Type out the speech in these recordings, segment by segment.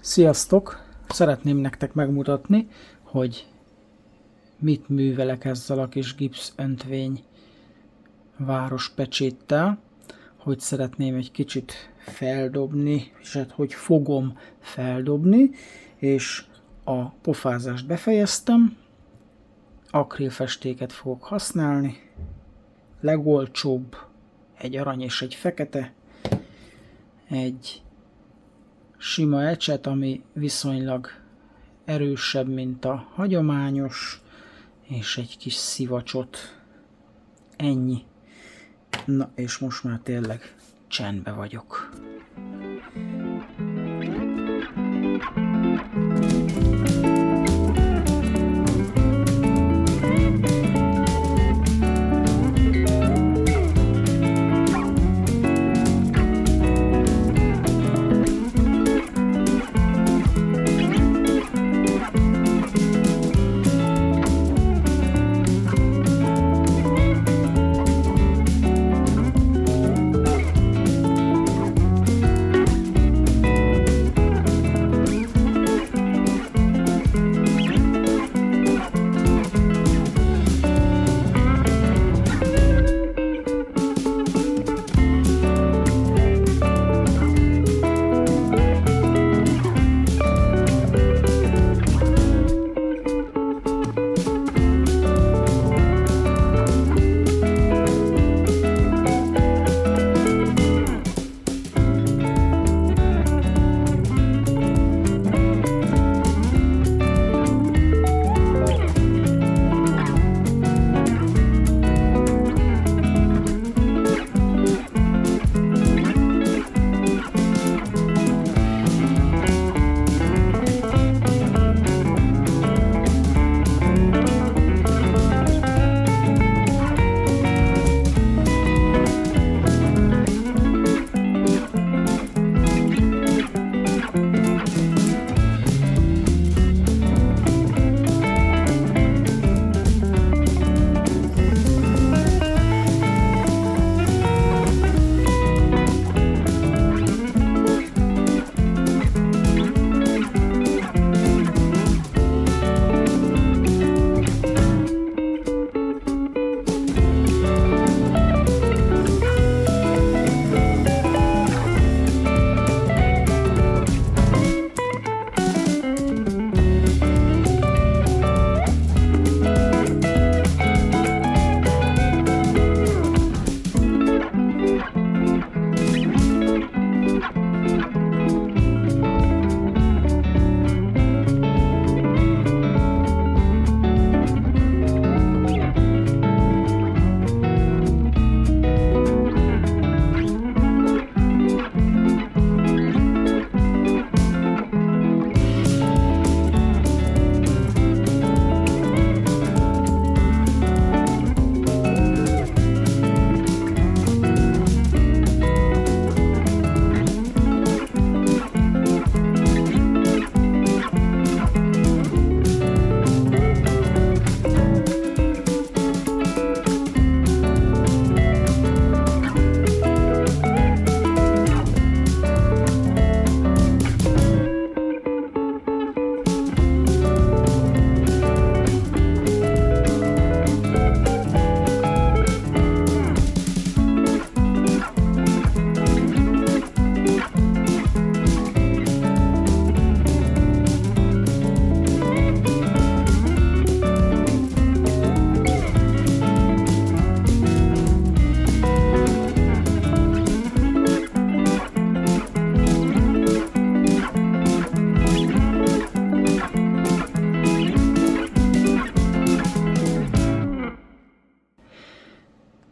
Sziasztok! Szeretném nektek megmutatni, hogy mit művelek ezzel a kis Gipszöntvény várospecséttel, hogy szeretném egy kicsit feldobni, és hát hogy fogom feldobni, és a pofázást befejeztem, akrilfestéket fogok használni, legolcsóbb, egy arany és egy fekete, egy sima ecset, ami viszonylag erősebb, mint a hagyományos, és egy kis szivacsot. Ennyi. Na, és most már tényleg csendbe vagyok.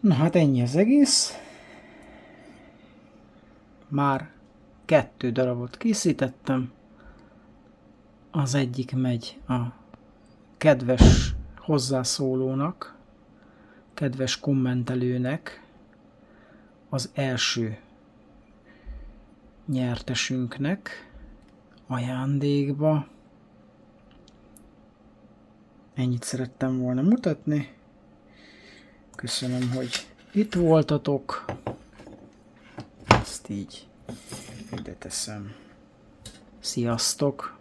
Na hát ennyi az egész. Már 2 darabot készítettem. Az egyik megy a kedves hozzászólónak, kedves kommentelőnek, az első nyertesünknek ajándékba. Ennyit szerettem volna mutatni. Köszönöm, hogy itt voltatok. Ezt így ide teszem. Sziasztok!